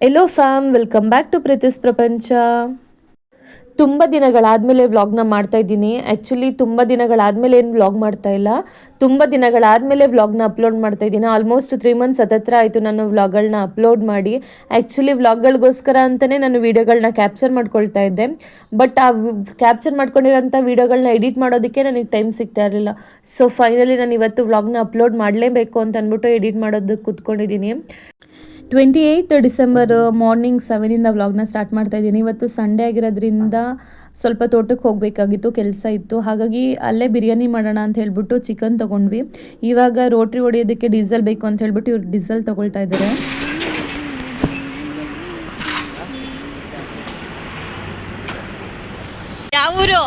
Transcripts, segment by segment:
Yellow fam, welcome back to Preethi's ಪ್ರಪಂಚ. ತುಂಬ ದಿನಗಳಾದಮೇಲೆ ವ್ಲಾಗ್ನ ಮಾಡ್ತಾ ಇದ್ದೀನಿ. ಆ್ಯಕ್ಚುಲಿ ತುಂಬ ದಿನಗಳಾದಮೇಲೆ ಏನು ವ್ಲಾಗ್ ಮಾಡ್ತಾ ಇಲ್ಲ, ತುಂಬ ದಿನಗಳಾದಮೇಲೆ ವ್ಲಾಗ್ನ ಅಪ್ಲೋಡ್ ಮಾಡ್ತಾ ಇದ್ದೀನಿ. ಆಲ್ಮೋಸ್ಟ್ 3 ಮಂತ್ಸ್ ಹತ್ತತ್ರ ಆಯಿತು ನಾನು ವ್ಲಾಗ್ಗಳನ್ನ ಅಪ್ಲೋಡ್ ಮಾಡಿ. ಆ್ಯಕ್ಚುಲಿ ವ್ಲಾಗ್ಗಳಿಗೋಸ್ಕರ ಅಂತಲೇ ನಾನು ವೀಡಿಯೋಗಳನ್ನ ಕ್ಯಾಪ್ಚರ್ ಮಾಡ್ಕೊಳ್ತಾ ಇದ್ದೆ. ಬಟ್ ಆ ಕ್ಯಾಪ್ಚರ್ ಮಾಡ್ಕೊಂಡಿರೋಂಥ ವೀಡಿಯೋಗಳನ್ನ ಎಡಿಟ್ ಮಾಡೋದಕ್ಕೆ ನನಗೆ ಟೈಮ್ ಸಿಗ್ತಾ ಇರಲಿಲ್ಲ. ಸೊ ಫೈನಲಿ ನಾನು ಇವತ್ತು ವ್ಲಾಗ್ನ ಅಪ್ಲೋಡ್ ಮಾಡಲೇಬೇಕು ಅಂತ ಅಂದ್ಬಿಟ್ಟು ಎಡಿಟ್ ಮಾಡೋದಕ್ಕೆ ಕೂತ್ಕೊಂಡಿದ್ದೀನಿ. 28 ಡಿಸೆಂಬರ್ ಮಾರ್ನಿಂಗ್ 7 ವ್ಲಾಗ್ನ ಸ್ಟಾರ್ಟ್ ಮಾಡ್ತಾ ಇದ್ದೀನಿ. ಇವತ್ತು ಸಂಡೇ ಆಗಿರೋದ್ರಿಂದ ಸ್ವಲ್ಪ ತೋಟಕ್ಕೆ ಹೋಗಬೇಕಾಗಿತ್ತು, ಕೆಲಸ ಇತ್ತು. ಹಾಗಾಗಿ ಅಲ್ಲೇ ಬಿರಿಯಾನಿ ಮಾಡೋಣ ಅಂತ ಹೇಳ್ಬಿಟ್ಟು ಚಿಕನ್ ತೊಗೊಂಡ್ವಿ. ಇವಾಗ ರೋಟ್ರಿ ಹೊಡೆಯೋದಕ್ಕೆ ಡೀಸೆಲ್ ಬೇಕು ಅಂತ ಹೇಳ್ಬಿಟ್ಟು ಇವ್ರು ಡೀಸೆಲ್ ತೊಗೊಳ್ತಾ ಇದ್ದಾರೆ. ಯಾವ ಊರು?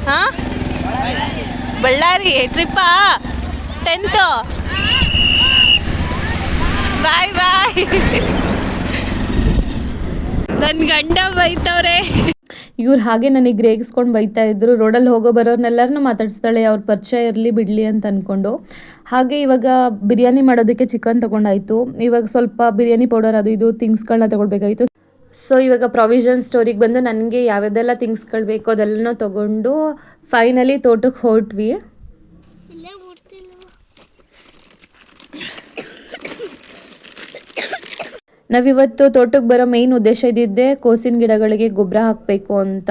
ಹಾಂ, ಬಳ್ಳಾರಿ. ಟ್ರಿಪ್ಪಾ? 10th? ಬಾಯ್ ಬಾಯ್. ನನ್ನ ಗಂಡ ಬೈತವ್ರೆ. ಇವ್ರು ಹಾಗೆ ನನಗೆ ರೇಗಿಸ್ಕೊಂಡು ಬೈತಾ ಇದ್ರು. ರೋಡಲ್ಲಿ ಹೋಗೋ ಬರೋರ್ನೆಲ್ಲರನ್ನೂ ಮಾತಾಡಿಸ್ತಾಳೆ, ಅವ್ರ ಪರಿಚಯ ಇರಲಿ ಬಿಡಲಿ ಅಂತ ಅಂದ್ಕೊಂಡು. ಹಾಗೆ ಇವಾಗ ಬಿರಿಯಾನಿ ಮಾಡೋದಕ್ಕೆ ಚಿಕನ್ ತೊಗೊಂಡಾಯಿತು. ಇವಾಗ ಸ್ವಲ್ಪ ಬಿರಿಯಾನಿ ಪೌಡರ್ ಅದು ಇದು ಥಿಂಗ್ಸ್ಗಳನ್ನ ತೊಗೊಳ್ಬೇಕಾಗಿತ್ತು. ಸೊ ಇವಾಗ ಪ್ರಾವಿಷನ್ ಸ್ಟೋರಿಗೆ ಬಂದು ನನಗೆ ಯಾವುದೆಲ್ಲ ಥಿಂಗ್ಸ್ಗಳು ಬೇಕೋ ಅದೆಲ್ಲನೂ ತೊಗೊಂಡು ಫೈನಲಿ ತೋಟಕ್ಕೆ ಹೊರಟ್ವಿ. ನಾವಿವತ್ತು ತೋಟಕ್ಕೆ ಬರೋ ಮೇಯ್ನ್ ಉದ್ದೇಶ ಇದ್ದಿದ್ದೆ ಕೋಸಿನ ಗಿಡಗಳಿಗೆ ಗೊಬ್ಬರ ಹಾಕಬೇಕು ಅಂತ.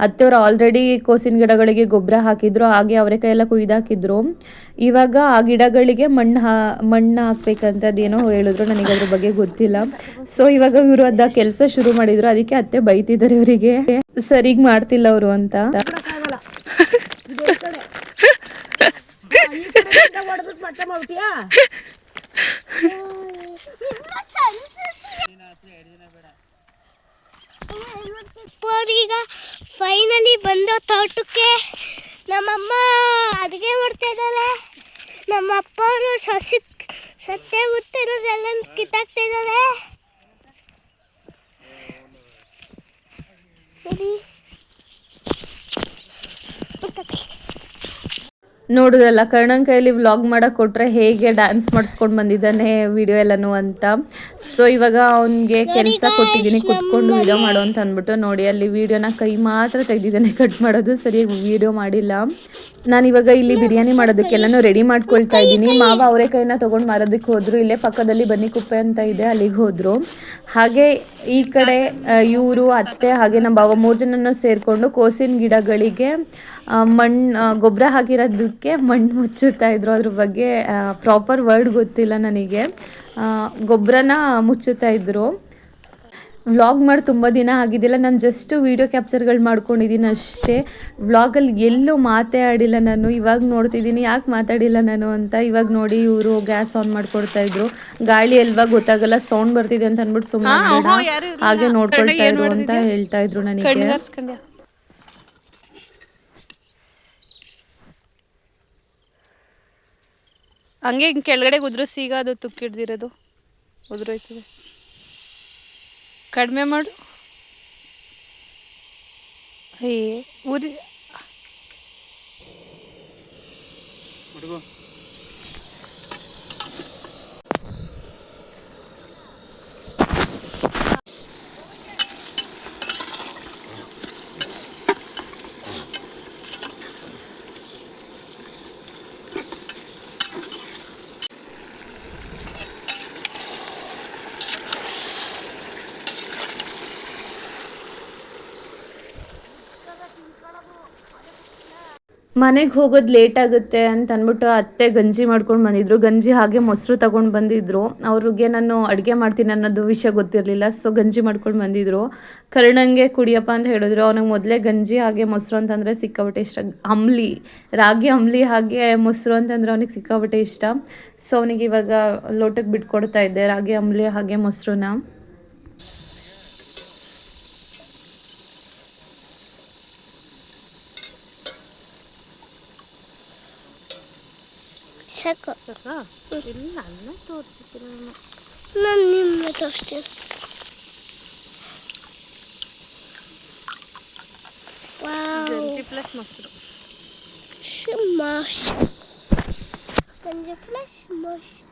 ಅತ್ತೆಯವರು ಆಲ್ರೆಡಿ ಕೋಸಿನ ಗಿಡಗಳಿಗೆ ಗೊಬ್ಬರ ಹಾಕಿದ್ರು, ಹಾಗೆ ಅವರೆಕಾಯೆಲ್ಲ ಕುಯ್ದಾಕಿದ್ರು. ಇವಾಗ ಆ ಗಿಡಗಳಿಗೆ ಮಣ್ಣು ಹಾಕ್ಬೇಕಂತ ಅದೇನೋ ಹೇಳಿದ್ರು, ನನಗೆ ಅದ್ರ ಬಗ್ಗೆ ಗೊತ್ತಿಲ್ಲ. ಸೊ ಇವಾಗ ಇವರು ಅದ ಕೆಲಸ ಶುರು ಮಾಡಿದ್ರು, ಅದಕ್ಕೆ ಅತ್ತೆ ಬೈತಿದ್ದಾರೆ ಇವರಿಗೆ ಸರಿಗೆ ಮಾಡ್ತಿಲ್ಲ ಅವರು ಅಂತ. ಈಗ ಫೈನಲಿ ಬಂದೋ ತೋಟಕ್ಕೆ. ನಮ್ಮಮ್ಮ ಅಡುಗೆ ಮಾಡ್ತಾ ಇದ್ದಾರೆ, ನಮ್ಮ ಅಪ್ಪ ಅವರು ಸತ್ತೆ ಉತ್ತಿರೋದೆಲ್ಲ ಕಿತ್ತಾಕ್ತಾ ಇದ್ದಾರೆ. ನೋಡಿದ್ರಲ್ಲ, ಕರ್ಣನ್ ಕೈಯಲ್ಲಿ ವ್ಲಾಗ್ ಮಾಡೋಕೆ ಕೊಟ್ಟರೆ ಹೇಗೆ ಡ್ಯಾನ್ಸ್ ಮಾಡಿಸ್ಕೊಂಡು ಬಂದಿದ್ದಾನೆ ವಿಡಿಯೋ ಎಲ್ಲನೂ ಅಂತ. ಸೊ ಇವಾಗ ಅವನಿಗೆ ಕೆಲಸ ಕೊಟ್ಟಿದ್ದೀನಿ, ಕುತ್ಕೊಂಡು ವಿಡಿಯೋ ಮಾಡೋ ಅಂತ ಅಂದ್ಬಿಟ್ಟು. ನೋಡಿ ಅಲ್ಲಿ ವೀಡಿಯೋನ ಕೈ ಮಾತ್ರ ತೆಗೆದಿದ್ದಾನೆ, ಕಟ್ ಮಾಡೋದು ಸರಿಯಾಗಿ ವೀಡಿಯೋ ಮಾಡಿಲ್ಲ. ನಾನಿವಾಗ ಇಲ್ಲಿ ಬಿರಿಯಾನಿ ಮಾಡೋದಕ್ಕೆಲ್ಲನೂ ರೆಡಿ ಮಾಡ್ಕೊಳ್ತಾ ಇದ್ದೀನಿ. ಮಾವ ಅವರೆಕಾಯಿನ ತೊಗೊಂಡು ಮಾರೋದಕ್ಕೆ ಹೋದರು. ಇಲ್ಲೇ ಪಕ್ಕದಲ್ಲಿ ಬನ್ನಿಕುಪ್ಪೆ ಅಂತ ಇದೆ, ಅಲ್ಲಿಗೆ ಹೋದರು. ಹಾಗೆ ಈ ಕಡೆ ಇವರು ಅತ್ತೆ ಹಾಗೆ ನಮ್ಮ ಬಾವ 3 ಜನನೂ ಸೇರಿಕೊಂಡು ಕೋಸಿನ ಗಿಡಗಳಿಗೆ ಗೊಬ್ಬರ ಹಾಕಿರೋದಕ್ಕೆ ಮಣ್ಣು ಮುಚ್ಚುತ್ತಾ ಇದ್ರು. ಅದ್ರ ಬಗ್ಗೆ ಪ್ರಾಪರ್ ವರ್ಡ್ ಗೊತ್ತಿಲ್ಲ ನನಗೆ. ಗೊಬ್ಬರನ ಮುಚ್ಚುತ್ತಾ ಇದ್ರು. ವ್ಲಾಗ್ ಮಾಡಿ ತುಂಬ ದಿನ ಆಗಿದ್ದಿಲ್ಲ, ನಾನು ಜಸ್ಟ್ ವೀಡಿಯೋ ಕ್ಯಾಪ್ಚರ್ಗಳು ಮಾಡ್ಕೊಂಡಿದ್ದೀನಿ ಅಷ್ಟೇ. ವ್ಲಾಗಲ್ಲಿ ಎಲ್ಲೂ ಮಾತೇ ಆಡಿಲ್ಲ ನಾನು. ಇವಾಗ ನೋಡ್ತಿದ್ದೀನಿ ಯಾಕೆ ಮಾತಾಡಿಲ್ಲ ನಾನು ಅಂತ. ಇವಾಗ ನೋಡಿ ಇವರು ಗ್ಯಾಸ್ ಆನ್ ಮಾಡ್ಕೊಡ್ತಾಯಿದ್ರು. ಗಾಳಿ ಅಲ್ವಾ ಗೊತ್ತಾಗಲ್ಲ, ಸೌಂಡ್ ಬರ್ತಿದೆ ಅಂತ ಅಂದ್ಬಿಟ್ಟು ಸುಮ್ಮನೆ ಹಾಗೆ ನೋಡ್ಕೊಳ್ತಾ ಇದ್ರು ಅಂತ ಹೇಳ್ತಾ ಇದ್ರು ನನಗೆ. ಹಂಗೆ ಹಿಂಗೆ ಕೆಳಗಡೆ ಉದ್ರಸಿ, ಈಗ ಅದು ತುಕ್ಕಿಡ್ದಿರೋದು ಉದುರೋಯ್ತದೆ. ಕಡಿಮೆ ಮಾಡು. ಉರಿ ಮನೆಗೆ ಹೋಗೋದು ಲೇಟ್ ಆಗುತ್ತೆ ಅಂತ ಅಂದ್ಬಿಟ್ಟು ಅತ್ತೆ ಗಂಜಿ ಮಾಡ್ಕೊಂಡು ಬಂದಿದ್ರು. ಗಂಜಿ ಹಾಗೆ ಮೊಸರು ತಗೊಂಡು ಬಂದಿದ್ರು. ಅವ್ರಿಗೆ ನಾನು ಅಡುಗೆ ಮಾಡ್ತೀನಿ ಅನ್ನೋದು ವಿಷಯ ಗೊತ್ತಿರಲಿಲ್ಲ. ಸೊ ಗಂಜಿ ಮಾಡ್ಕೊಂಡು ಬಂದಿದ್ರು. ಕರ್ಣಂಗೆ ಕುಡಿಯಪ್ಪ ಅಂತ ಹೇಳಿದ್ರು. ಅವನಿಗೆ ಮೊದಲೇ ಗಂಜಿ ಹಾಗೆ ಮೊಸರು ಅಂತಂದರೆ ಸಿಕ್ಕಾಬಿಟ್ಟೆ ಇಷ್ಟ. ಅಂಬ್ಲಿ, ರಾಗಿ ಅಂಬ್ಲಿ ಹಾಗೆ ಮೊಸರು ಅಂತಂದರೆ ಅವನಿಗೆ ಸಿಕ್ಕಾಬಿಟ್ಟೆ ಇಷ್ಟ. ಸೊ ಅವನಿಗೆ ಇವಾಗ ಲೋಟಕ್ಕೆ ಬಿಟ್ಕೊಡ್ತಾ ಇದ್ದೆ ರಾಗಿ ಅಂಬ್ಲಿ ಹಾಗೆ ಮೊಸರನ್ನ. ಸಾಕಾ? ಇಲ್ಲ, ಅನ್ನ ತೋರಿಸಿದ್ದೀನಿ ನಾನು ನಿಮ್ಮನ್ನ ತೋರಿಸ್ತೀನಿ. ಗಂಜಿ ಪ್ಲಸ್ ಮೊಸರು. ಗಂಜಿ ಪ್ಲಸ್ ಮೊಸರು.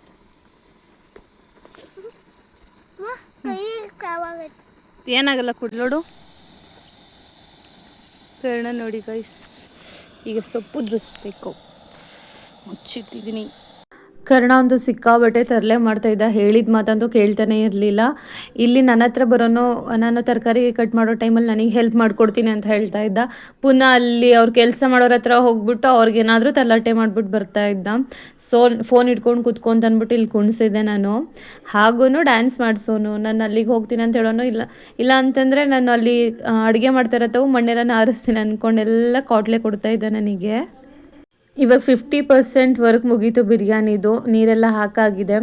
ಕೈ ಏನಾಗಲ್ಲ ಕುಡ್ಲೋಡು ಕರ್ಣ ನೋಡಿ ಗೈಸ್. ಈಗ ಸೊಪ್ಪು ಉದುರಿಸ್ಬೇಕು. ಮುಚ್ಚಿಟ್ಟಿದ್ದೀನಿ. ಕರ್ಣ ಒಂದು ಸಿಕ್ಕಾಬಟ್ಟೆ ತರಲೆ ಮಾಡ್ತಾಯಿದ್ದ, ಹೇಳಿದ ಮಾತಂತೂ ಕೇಳ್ತಾನೆ ಇರಲಿಲ್ಲ. ಇಲ್ಲಿ ನನ್ನ ಹತ್ರ ಬರೋನು, ನಾನು ತರಕಾರಿ ಕಟ್ ಮಾಡೋ ಟೈಮಲ್ಲಿ ನನಗೆ ಹೆಲ್ಪ್ ಮಾಡಿಕೊಡ್ತೀನಿ ಅಂತ ಹೇಳ್ತಾ ಇದ್ದ. ಪುನಃ ಅಲ್ಲಿ ಅವ್ರು ಕೆಲಸ ಮಾಡೋರ ಹತ್ರ ಹೋಗ್ಬಿಟ್ಟು ಅವ್ರಿಗೇನಾದರೂ ತಲಾಟೆ ಮಾಡಿಬಿಟ್ಟು ಬರ್ತಾ ಇದ್ದ. ಸೊ ಫೋನ್ ಇಟ್ಕೊಂಡು ಕೂತ್ಕೊಂತ ಅಂದ್ಬಿಟ್ಟು ಇಲ್ಲಿ ಕುಣಿಸಿದ್ದೆ ನಾನು. ಹಾಗೂ ಡ್ಯಾನ್ಸ್ ಮಾಡಿಸೋನು. ನಾನು ಅಲ್ಲಿಗೆ ಹೋಗ್ತೀನಿ ಅಂತ ಹೇಳೋನು. ಇಲ್ಲ ಅಂತಂದರೆ ನಾನು ಅಲ್ಲಿ ಅಡುಗೆ ಮಾಡ್ತಾ ಇರತ್ತವು ಮಣ್ಣೆಲ್ಲ ಆರಿಸ್ತೀನಿ ಅಂದ್ಕೊಂಡೆಲ್ಲ ಕಾಟ್ಲೆ ಕೊಡ್ತಾ ಇದ್ದ ನನಗೆ. ಇವಾಗ 50% ವರ್ಕ್ ಮುಗೀತು ಬಿರಿಯಾನಿದು. ನೀರೆಲ್ಲ ಹಾಕಾಗಿದೆ.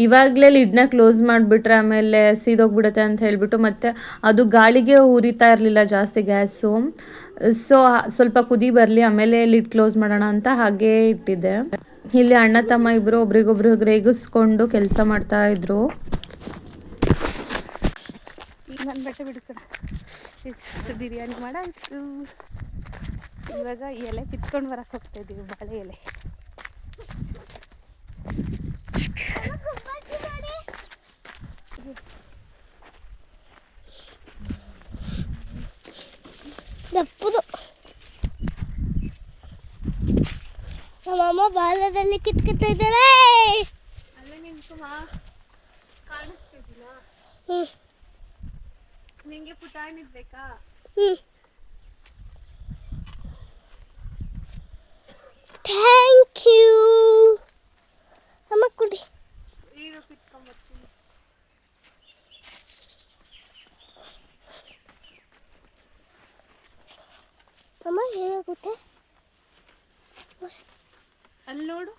ಇವಾಗಲೇ ಲಿಡ್ನ ಕ್ಲೋಸ್ ಮಾಡಿಬಿಟ್ರೆ ಆಮೇಲೆ ಸೀದೋಗ್ಬಿಡುತ್ತೆ ಅಂತ ಹೇಳಿಬಿಟ್ಟು, ಮತ್ತು ಅದು ಗಾಳಿಗೆ ಉರಿತಾ ಇರಲಿಲ್ಲ ಜಾಸ್ತಿ ಗ್ಯಾಸು. ಸೊ ಸ್ವಲ್ಪ ಕುದಿ ಬರಲಿ ಆಮೇಲೆ ಲಿಡ್ ಕ್ಲೋಸ್ ಮಾಡೋಣ ಅಂತ ಹಾಗೇ ಇಟ್ಟಿದ್ದೆ. ಇಲ್ಲಿ ಅಣ್ಣ ತಮ್ಮ ಇಬ್ಬರು ಒಬ್ರಿಗೊಬ್ರು ರೇಗಿಸ್ಕೊಂಡು ಕೆಲಸ ಮಾಡ್ತಾಯಿದ್ರು. ನನ್ನ ಬಟ್ಟೆ ಬಿಡ್ತಾನೆ. ಬಿರಿಯಾನಿ ಮಾಡಾಯ್ತು. ಇವಾಗ ಎಲೆ ಕಿತ್ಕೊಂಡು ಬರಕ್ಕೆ ಹೋಗ್ತಾ ಇದ್ದೀವಿ, ಬಾಳೆ ಎಲೆ. ದಪ್ಪದು ನಮ್ಮಮ್ಮ ಬಾಲದಲ್ಲಿ ಕಿತ್ಕೊತಾ ಇದ್ದಾರೆ. ಅಲ್ಲೇ ನಿಂತ್ಕೊಮ್ಮ, ಕಾಣಿಸ್ತಿದ್ದಿಲ್ಲ ನಿಂಗೆ. ಪುಟಾಣಿದ್ ಬೇಕಾ? ಥ್ಯಾಂಕ್ ಯು ಅಮ್ಮ. ಕುಡಿ. ಈಗ ಕಿತ್ಕೊಂಬರ್ತೀನಿ. ಅಮ್ಮ ಏನಾಗುತ್ತೆ ಅಲ್ಲಿ ನೋಡು.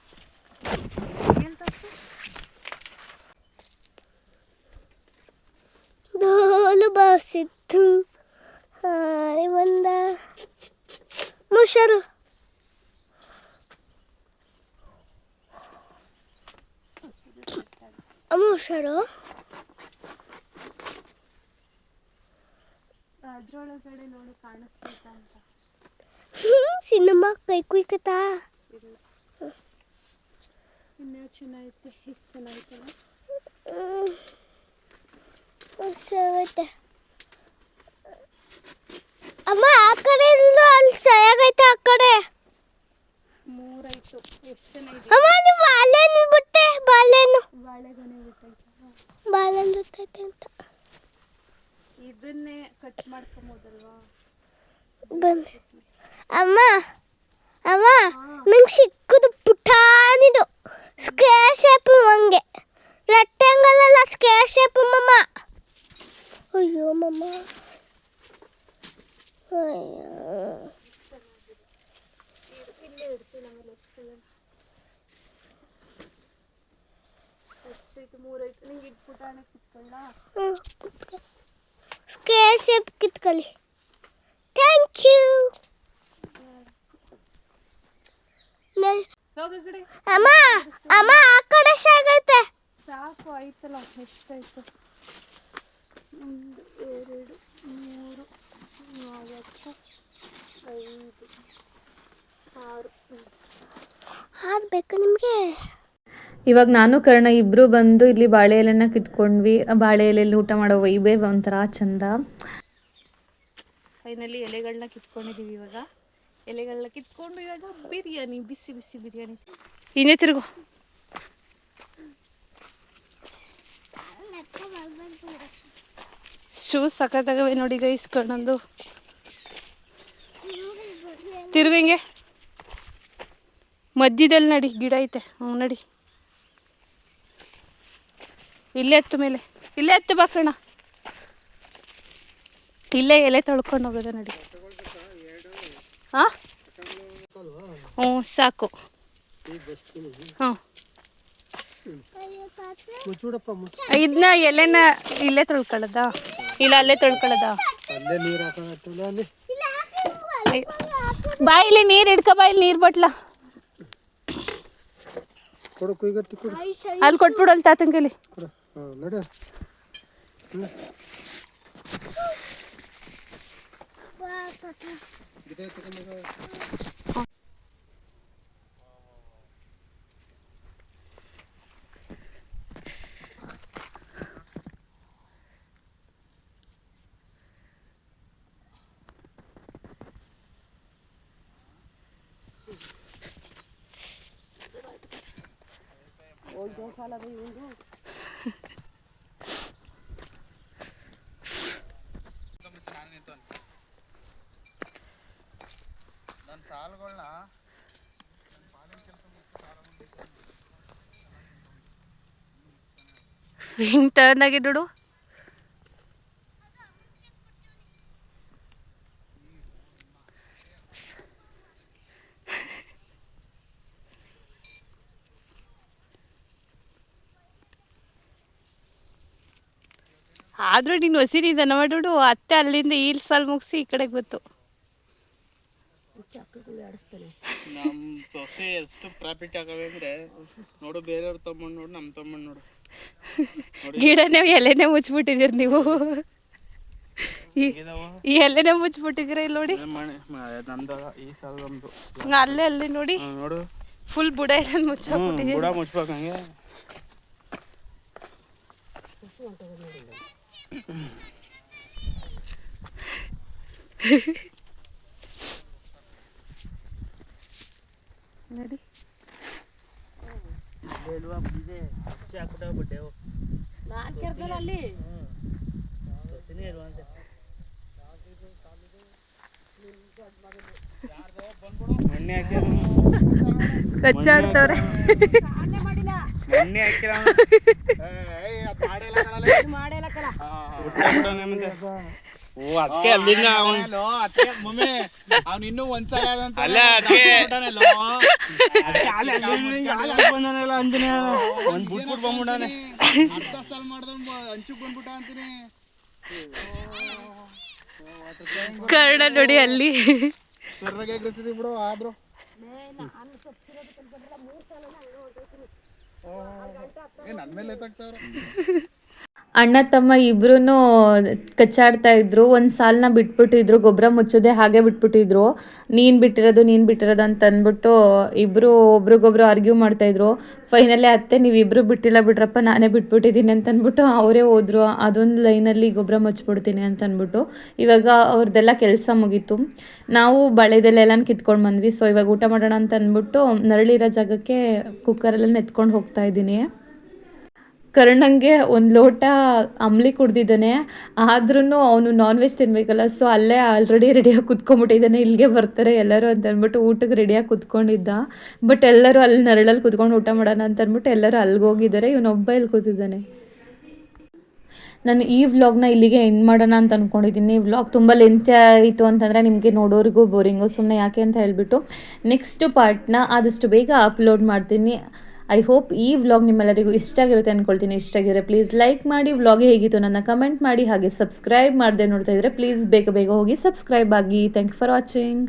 ಡೋಲು ಬಾಸಿತ್ತು ಹಾರಿ ಬಂದ ಮುಷರು. ಮುಷರು ಅದ್ರೊಳಗಡೆ ನೋಡು ಕಾಣಿಸ್ತೈತ ಅಂತ. ಸಿನಿಮಾ ಕೈ ಕುಯ್ಕತಾ. ಇನ್ನೂ ಚೆನ್ನಾಗೈತೆ. ಎಷ್ಟು ಚೆನ್ನಾಗೈತಲ್ಲ. ಹುಷಾರೈತೆ ಅಮ್ಮ. ಆ ಕಡೆಯಿಂದ ಅಲ್ಲಿ ಚೆನ್ನಾಗೈತೆ. ಆ ಕಡೆ 3 ಆಯ್ತು. ಎಷ್ಟು ಚೆನ್ನಾಗಿದೆ. ಅಮ್ಮ ಅಲ್ಲಿ ಬಾಳೆಹಣ್ಣು ಬಿಟ್ಟೆ. ಬಾಳೆಹಣ್ಣು ಬಾಳೆಗೊನೆ ಬಿಟ್ಟೈತೆ. ಬಾಳೆಹಣ್ಣು ಬಿಟ್ಟೈತೆ ಅಂತ. ಇದನ್ನೇ ಕಟ್ ಮಾಡ್ಕೊಂಬೋದಲ್ವಾ? ಬನ್ನಿ ಅಮ್ಮ. ಅಮ್ಮ ನಂಗೆ ಸಿಕ್ಕದು ಪುಟಾಣಿದು ಸ್ಕ್ವೇರ್ ಶೇಪ್. ಹಂಗೆ ರೆಕ್ಟ್ಯಾಂಗಲ್ ಅಲ್ಲ, ಸ್ಕ್ವೇರ್ ಶೇಪ್ ಮಮ್ಮ. ಅಯ್ಯೋ ಮಮ್ಮ. ಇಲ್ಲೇ ಇಡ್ತೀನಿ. ಆಮೇಲೆ ಎಷ್ಟೈತು? 3 ಆಯ್ತು. ನಿಂಗೆ ಇದು ಪುಟಾಣಿ ಕಿತ್ಕೊಳ್ಳ. ಸ್ಕ್ವೇರ್ ಶೇಪ್ ಕಿತ್ಕೊಳ್ಳಿ. Thank you. ಹೋಗೋ ಕಡೆ. ಅಮ್ಮ ಅಮ್ಮ ಆ ಕಡೆ ಸಾಗೈತೆ. ಸಾಕು ಆಯ್ತಲ್ಲ. ಎಷ್ಟಾಯ್ತು? 1 2 3 4 5 6. ಹಾಕ್ಬೇಕು ನಿಮಗೆ. ಇವಾಗ ನಾನು ಕರ್ಣ ಇಬ್ಬರು ಬಂದು ಇಲ್ಲಿ ಬಾಳೆ ಎಲೆನ ಕಿತ್ಕೊಂಡ್ವಿ. ಬಾಳೆ ಎಲೆಯಲ್ಲಿ ಊಟ ಮಾಡೋ ವೈಬೇ ಒಂಥರ ಚಂದ. ಫೈನಲಿ ಎಲೆಗಳನ್ನ ಕಿತ್ಕೊಂಡಿದ್ದೀವಿ. ಇವಾಗ ಎಲೆಗಳನ್ನ ಕಿತ್ಕೊಂಡು ಇವಾಗ ಬಿರಿಯಾನಿ, ಬಿಸಿ ಬಿಸಿ ಬಿರಿಯಾನಿ. ಹಿಂದೆ ತಿರುಗು. ಶೂಸ್ ಸಖತ್ತಾಗವೆ ನೋಡಿ ಗೈಸ್. ಕಣ್ಣೊಂದು ತಿರುಗು. ಹಿಂಗೆ ಮಧ್ಯದಲ್ಲಿ ನಡಿ, ಗಿಡ ಐತೆ. ನಡಿ. ಇಲ್ಲೇ ಹತ್ತು ಮೇಲೆ. ಇಲ್ಲೇ ಹತ್ತು ಬಾಕಣ್ಣ. ಇಲ್ಲೇ ಎಲೆ ತೊಳ್ಕೊಂಡು ಹೋಗೋದ ನಡಿ. ಹಾಂ ಹ್ಞೂ ಸಾಕು. ಹಾಂ ಇದನ್ನ ಎಲೆನ ಇಲ್ಲೇ ತೊಳ್ಕೊಳ್ಳೋದ? ಇಲ್ಲ ಅಲ್ಲೇ ತೊಳ್ಕೊಳ್ಳೋದ? ಬಾಯಿಲಿ ನೀರು ಹಿಡ್ಕ. ಬಾಯಿಲಿ ನೀರು ಬಟ್ಲ ಅಲ್ಲಿ ಕೊಟ್ಬಿಡು. ಅಲ್ಲಿ ತಾತನ ಕೈಲಿ. ಹಿಂಗೆ ಟರ್ನ್ ಆಗಿ ನೋಡು. ಆದರೂ ನೀನು ಹೊಸಿನಿಂದ ನೋಡು, ಅತ್ತೆ ಅಲ್ಲಿಂದ ಈ ಸಾಲು ಮುಗಿಸಿ ಈ ಕಡೆಗೆ ಬಂತು. ನಮ್ಮ ಸೊಸೆ ಎಷ್ಟು ಪ್ರಾಫಿಟ್ ಆಗವೆ ಅಂದ್ರೆ ನೋಡು, ಬೇರೆಯವ್ರ ತಮ್ಮಣ್ಣು ನೋಡು, ನಮ್ಮ ತಮ್ಮಣ್ಣು ನೋಡು. ಗಿಡನೇ ಎಲೆನೇ ಮುಚ್ಚಿಬಿಟ್ಟಿದ್ದೀರಿ ನೀವು. ಈ ಎಲೆನೇ ಮುಚ್ಚಿಬಿಟ್ಟಿದ್ದೀರ ಇಲ್ಲಿ ನೋಡಿ. ನಮ್ದು ಈ ಸಾಲ ನಮ್ದು ಅಲ್ಲೇ ಅಲ್ಲಿ ನೋಡಿ, ನೋಡು ಫುಲ್ ಬುಡ ಎಲ್ಲ ಮುಚ್ಚಾಕ್ಬಿಟ್ಟಿದ್ದೀರಿ. ಬುಡ ಮುಚ್ಬೇಕು ಹಂಗೆ. ನೋಡಿ ಎಣ್ಣೆ ಹಾಕಿ ಕಚ್ಚಾಡ್ತವ್ರೆ. ಎಣ್ಣೆ ಹಾಕಿರ ಓ ಅದಕ್ಕೆ ಅಲ್ಲಿಂದ ಅವ್ನು ಇನ್ನೂ ಒಂದ್ಸಲ ಅಲ್ಲ ಅದಕ್ಕೆ ಅಂದಿನ ಒಂದ್ ಬಿಟ್ಬಿಟ್ಟು ಬಂದ್ಬಿಟ್ಟಾನೆ. ಅರ್ಧ ಸಾಲ ಮಾಡ್ದವ್ ಹಂಚಕ್ ಬಂದ್ಬಿಟ್ಟ ಅಂತೀನಿ. ಕರ್ಣ ನೋಡಿ ಅಲ್ಲಿ. ಸರ್ರಾಗೆ ಎಗ್ರಿಸಿದಿ ಬಿಡು. ಆದ್ರು ನನ್ ಮೇಲೆ ಎತ್ತಾಗ್ತಾವ್ರ. ಅಣ್ಣ ತಮ್ಮ ಇಬ್ರು ಕಚ್ಚಾಡ್ತಾ ಇದ್ರು. ಒಂದು ಸಾಲನ್ನ ಬಿಟ್ಬಿಟ್ಟಿದ್ರು, ಗೊಬ್ಬರ ಮುಚ್ಚದೆ ಹಾಗೆ ಬಿಟ್ಬಿಟ್ಟಿದ್ರು. ನೀನು ಬಿಟ್ಟಿರೋದು ಅಂತ ಅಂದ್ಬಿಟ್ಟು ಇಬ್ಬರು ಒಬ್ರಿಗೊಬ್ರು ಆರ್ಗ್ಯೂ ಮಾಡ್ತಾಯಿದ್ರು. ಫೈನಲಿ ಅತ್ತೆ ನೀವಿಬ್ಬರು ಬಿಟ್ಟಿಲ್ಲ ಬಿಡ್ರಪ್ಪ, ನಾನೇ ಬಿಟ್ಬಿಟ್ಟಿದ್ದೀನಿ ಅಂತ ಅಂದ್ಬಿಟ್ಟು ಅವರೇ ಹೋದ್ರು. ಅದೊಂದು ಲೈನಲ್ಲಿ ಗೊಬ್ಬರ ಮುಚ್ಚಿಬಿಡ್ತೀನಿ ಅಂತ ಅಂದ್ಬಿಟ್ಟು ಇವಾಗ ಅವ್ರದ್ದೆಲ್ಲ ಕೆಲಸ ಮುಗೀತು. ನಾವು ಬಳೆದೆಲ್ಲ ಕಿತ್ಕೊಂಡು ಬಂದ್ವಿ. ಸೊ ಇವಾಗ ಊಟ ಮಾಡೋಣ ಅಂತ ಅಂದ್ಬಿಟ್ಟು ನರಳಿರೋ ಜಾಗಕ್ಕೆ ಕುಕ್ಕರಲ್ಲೆಲ್ಲ ಎತ್ಕೊಂಡು ಹೋಗ್ತಾ ಇದ್ದೀನಿ. ಕರ್ಣಂಗೆ ಒಂದು ಲೋಟ ಅಂಬ್ಲಿ ಕುಡ್ದಿದ್ದಾನೆ, ಆದ್ರೂ ಅವನು ನಾನ್ ವೆಜ್ ತಿನ್ನಬೇಕಲ್ಲ. ಸೊ ಅಲ್ಲೇ ಆಲ್ರೆಡಿ ರೆಡಿಯಾಗಿ ಕುತ್ಕೊಂಡ್ಬಿಟ್ಟಿದ್ದಾನೆ, ಇಲ್ಲಿಗೆ ಬರ್ತಾರೆ ಎಲ್ಲರೂ ಅಂತ ಅಂದ್ಬಿಟ್ಟು ಊಟಕ್ಕೆ ರೆಡಿಯಾಗಿ ಕುತ್ಕೊಂಡಿದ್ದ. ಬಟ್ ಎಲ್ಲರೂ ಅಲ್ಲಿ ನರಳಲ್ಲಿ ಕುತ್ಕೊಂಡು ಊಟ ಮಾಡೋಣ ಅಂತ ಅಂದ್ಬಿಟ್ಟು ಎಲ್ಲರೂ ಅಲ್ಲಿಗೆ ಹೋಗಿದ್ದಾರೆ. ಇವನೊಬ್ಬ ಇಲ್ಲಿ ಕೂತಿದ್ದಾನೆ. ನಾನು ಈ ವ್ಲಾಗ್ನ ಇಲ್ಲಿಗೆ ಎಂಡ್ ಮಾಡೋಣ ಅಂತ ಅಂದ್ಕೊಂಡಿದ್ದೀನಿ. ವ್ಲಾಗ್ ತುಂಬ ಲೆಂತ್ ಆಯಿತು ಅಂತಂದರೆ ನಿಮಗೆ ನೋಡೋರಿಗೂ ಬೋರಿಂಗು, ಸುಮ್ಮನೆ ಯಾಕೆ ಅಂತ ಹೇಳಿಬಿಟ್ಟು ನೆಕ್ಸ್ಟ್ ಪಾರ್ಟ್ನ ಆದಷ್ಟು ಬೇಗ ಅಪ್ಲೋಡ್ ಮಾಡ್ತೀನಿ. ಐ ಹೋಪ್ ಈ ವ್ಲಾಗ್ ನಿಮ್ಮೆಲ್ಲರಿಗೂ ಇಷ್ಟ ಆಗಿರುತ್ತೆ ಅಂದ್ಕೊಳ್ತೀನಿ. ಇಷ್ಟ ಆಗಿದ್ರೆ ಪ್ಲೀಸ್ ಲೈಕ್ ಮಾಡಿ, ವ್ಲಾಗ್ ಹೇಗಿತ್ತು ನನ್ನ ಕಮೆಂಟ್ ಮಾಡಿ, ಹಾಗೆ ಸಬ್ಸ್ಕ್ರೈಬ್ ಮಾಡದೆ ನೋಡ್ತಾ ಇದ್ದರೆ ಪ್ಲೀಸ್ ಬೇಗ ಹೋಗಿ ಸಬ್ಸ್ಕ್ರೈಬ್ ಆಗಿ. Thank you for watching.